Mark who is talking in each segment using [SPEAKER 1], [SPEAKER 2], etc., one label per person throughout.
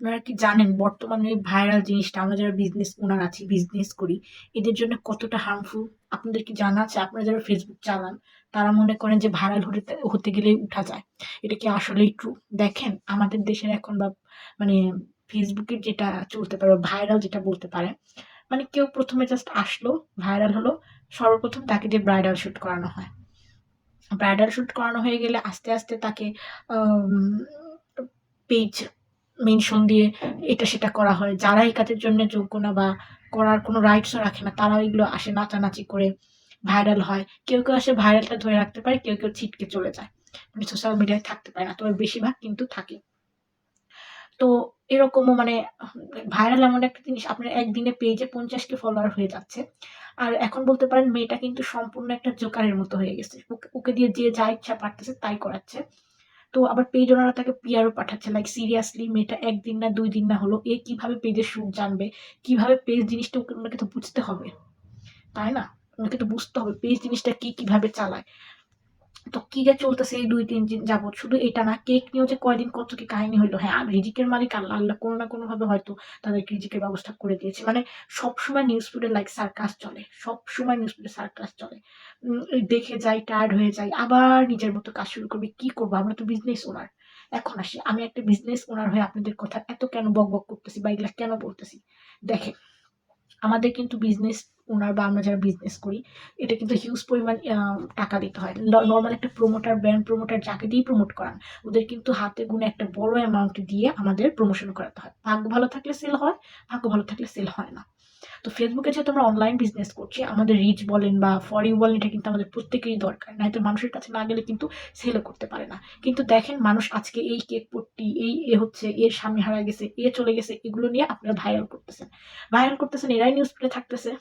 [SPEAKER 1] আপনারা কি জানেন বর্তমানে ভাইরাল জিনিসটা আমরা যারা বিজনেস ওনার আছি, বিজনেস করি, এদের জন্য কতটা হার্মফুল? আপনাদের কি জানা আছে? আপনারা যারা ফেসবুক চালান তারা মনে করেন যে ভাইরাল হতে হতে গেলেই উঠা যায়। এটা কি আসলেই ট্রু? দেখেন আমাদের দেশের এখন বা মানে ফেসবুকের যেটা চলতে পারে, ভাইরাল যেটা বলতে পারে, মানে কেউ প্রথমে জাস্ট আসলো, ভাইরাল হলো, সর্বপ্রথম তাকে দিয়ে ব্রাইডাল শুট করানো হয়। ব্রাইডাল শুট করানো হয়ে গেলে আস্তে আস্তে তাকে পেজ মেনশন দিয়ে এটা সেটা করা হয়। যারা এই কাজের জন্য যোগ্য না বা করার কোনো রাইটসও রাখে না, তারাও এগুলো আসে নাচানাচি করে ভাইরাল হয়। কেউ কেউ আসে ভাইরালটা ধরে রাখতে পারে, কেউ কেউ ছিটকে চলে যায়, মানে সোশ্যাল মিডিয়ায় থাকতে পারে না, তবে বেশিরভাগ কিন্তু থাকে। তো এরকমও মানে ভাইরাল এমন একটা জিনিস, আপনার একদিনে পেজে 50 কে ফলোয়ার হয়ে যাচ্ছে। আর এখন বলতে পারেন মেয়েটা কিন্তু সম্পূর্ণ একটা জোকারের মতো হয়ে গেছে। ওকে ওকে দিয়ে যে যা ইচ্ছা পারতেছে তাই করাচ্ছে। তো আবার পেজ ওনারা তাকে পিআরও পাঠাচ্ছে, লাইক সিরিয়াসলি মেয়েটা 1 দিন না 2 দিন না হলো, এ কিভাবে পেজের সুখ জানবে, কিভাবে পেজ জিনিসটা ওনাকে তো বুঝতে হবে, তাই না? ওনাকে তো বুঝতে হবে পেজ জিনিসটা কি, কিভাবে চালায়। তো কি যে চলতেছে এই 2-3 দিন যাবৎ, শুধু এটা না, কেক নিয়েও যে কয়দিন কত কি কাহিনী হইলো। হ্যাঁ, রিজিকের মালিক আল্লাহ, আল্লাহ কোনো না কোনো ভাবে হয়তো তাদেরকে রিজিকের ব্যবস্থা করে দিয়েছে। মানে সবসময় নিউজ ফিডে লাইক সার্কাস চলে, সবসময় নিউজ ফিডে সার্কাস চলে। এই দেখে যাই, টায়ার্ড হয়ে যাই, আবার নিজের মতো কাজ শুরু করবে। কি করবো, আমরা তো বিজনেস ওনার। এখন আসি, আমি একটা বিজনেস ওনার হয়ে আপনাদের কথা এত কেন বক বক করতেছি বা এগুলা কেন বলতেছি? দেখেন, আমাদের কিন্তু বিজনেস ওনার বা আমরা যারা বিজনেস করি, এটা কিন্তু হিউজ পরিমাণ টাকা দিতে হয়। নর্মাল একটা প্রমোটার, ব্র্যান্ড প্রমোটার যাকে দিয়ে প্রমোট করান, ওদের কিন্তু হাতে গুনে একটা বড় অ্যামাউন্ট দিয়ে আমাদের প্রমোশন করাতে হয়। ভাগ্য ভালো থাকলে সেল হয়, ভাগ্য ভালো থাকলে সেল হয় না। তো ফেসবুকে যেহেতু আমরা অনলাইন বিজনেস করছি, আমাদের রিচ বলেন বা ফর ইউ বলেন, এটা কিন্তু আমাদের প্রত্যেকেরই দরকার, নয়তো মানুষের কাছে না গেলে কিন্তু সেলও করতে পারে না। কিন্তু দেখেন, মানুষ আজকে এই কেক পট্টি, এই এ হচ্ছে, এর স্বামী হারা গেছে, এ চলে গেছে, এগুলো নিয়ে আপনারা ভাইরাল করতেছেন, ভাইরাল করতেছেন, এরাই নিউজ পেতে থাকতেছে।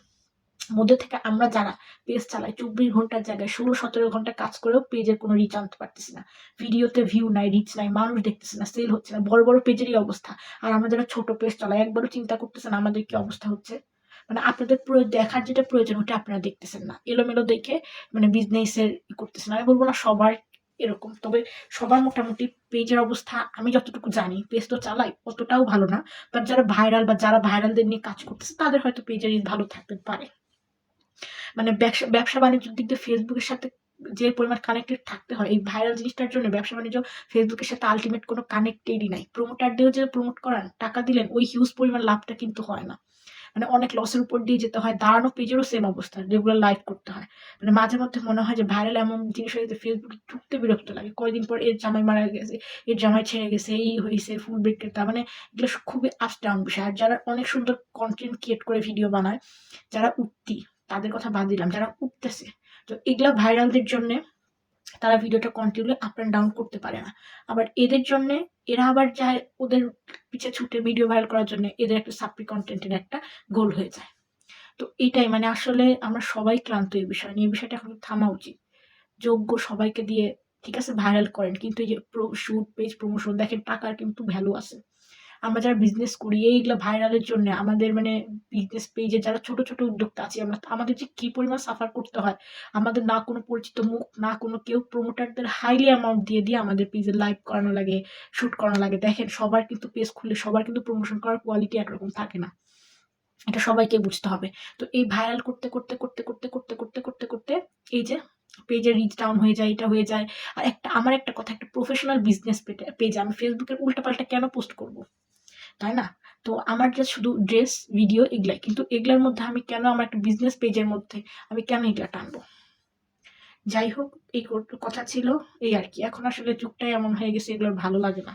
[SPEAKER 1] মধ্যে থেকে আমরা যারা পেজ চালাই, 24 ঘন্টার জায়গায় 16-17 ঘন্টা কাজ করেও পেজের কোনো রিচ আনতে পারতেছি না। ভিডিওতে ভিউ নাই, রিচ নাই, মানুষ দেখতেছে না, সেল হচ্ছে না, বড় বড় পেজেরই অবস্থা। আর আমরা যারা ছোট পেজ চালাই, একবারও চিন্তা করতেছেন আমাদের কি অবস্থা হচ্ছে? মানে আপনাদের দেখার যেটা প্রয়োজন ওটা আপনারা দেখতেছেন না, এলোমেলো দেখে মানে বিজনেসের করতেছেন। আমি বলবো না সবার এরকম, তবে সবার মোটামুটি পেজের অবস্থা আমি যতটুকু জানি, পেজ তো চালাই, অতটাও ভালো না। বাট যারা ভাইরাল বা যারা ভাইরালদের নিয়ে কাজ করতেছে, তাদের হয়তো পেজের ভালো থাকতে পারে। মানে ব্যবসা ব্যবসা বাণিজ্যের দিক দিয়ে ফেসবুকের সাথে যে পরিমাণ কানেক্টেড থাকতে হয়, এই ভাইরাল জিনিসটার জন্য ব্যবসা বাণিজ্য ফেসবুকের সাথে আলটিমেট কোনো কানেক্টেডই নাই। প্রমোটার দিয়েও যে প্রমোট করান, টাকা দিলেন, ওই হিউজ পরিমাণ লাভটা কিন্তু হয় না। মানে অনেক লসের উপর দিয়ে যেতে হয়। দাঁড়ানো পেজেরও সেম অবস্থা, রেগুলার লাইভ করতে হয়। মানে মাঝে মধ্যে মনে হয় যে ভাইরাল এমন জিনিস হয়ে গেছে, ফেসবুকে ঢুকতে বিরক্ত লাগে। কয়দিন পর এর জামাই মারা গেছে, এর জামাই ছেড়ে গেছে, এই হয়েছে, ফুল বিক্রেতা, মানে এগুলো খুবই আপ ডাউন বিষয়। আর যারা অনেক সুন্দর কন্টেন্ট ক্রিয়েট করে ভিডিও বানায়, যারা উঠতি, তাদের কথা বাদ দিলাম, যারা উঠতেছে, তো এগুলা ভাইরালদের জন্য তারা ভিডিওটা কন্টিনিউ আপ অ্যান্ড ডাউন করতে পারে না। আবার এদের জন্য, এরা আবার যায় ওদের পিছে ছুটে ভিডিও ভাইরাল করার জন্য, এদের একটা সাপ্লি কন্টেন্টের একটা গোল হয়ে যায়। তো এটাই মানে আসলে আমরা সবাই ক্লান্ত এই বিষয় নিয়ে, এই বিষয়টা এখন থামা উচিত। যোগ্য সবাইকে দিয়ে ঠিক আছে ভাইরাল করেন, কিন্তু এই যে শুট পেজ প্রমোশন, দেখেন টাকার কিন্তু ভ্যালু আছে। আমরা যারা বিজনেস করি, এইগুলো ভাইরালের জন্য আমাদের মানে বিজনেস পেজে যারা ছোট ছোট উদ্যোক্তা আছি, আমরা আমাদের যে কি পরিমাণ সাফার করতে হয়। আমাদের না কোনো পরিচিত মুখ, না কোনো কেউ, প্রমোটারদের হাইলি অ্যামাউন্ট দিয়ে দিয়ে আমাদের পেজে লাইভ করানো লাগে, শুট করানো লাগে। দেখেন সবার কিন্তু পেজ খুললে সবার কিন্তু প্রমোশন করার কোয়ালিটি একরকম থাকে না, এটা সবাইকে বুঝতে হবে। তো এই ভাইরাল করতে করতে করতে করতে করতে করতে করতে করতে এই যে পেজের রিচ ডাউন হয়ে যায়, এটা হয়ে যায়। আর একটা আমার একটা কথা, একটা প্রফেশনাল বিজনেস পেজে আমি ফেসবুকের উল্টাপাল্টা কেন পোস্ট করব, তাই না? তো আমার যে শুধু ড্রেস, ভিডিও এগুলাই, কিন্তু এগুলার মধ্যে আমি কেন আমার একটা বিজনেস পেজের মধ্যে আমি কেন এগুলা টানবো? যাই হোক, এই কথা ছিল, এই আর কি। এখন আসলে যুগটাই এমন হয়ে গেছে, এগুলোর ভালো লাগে না।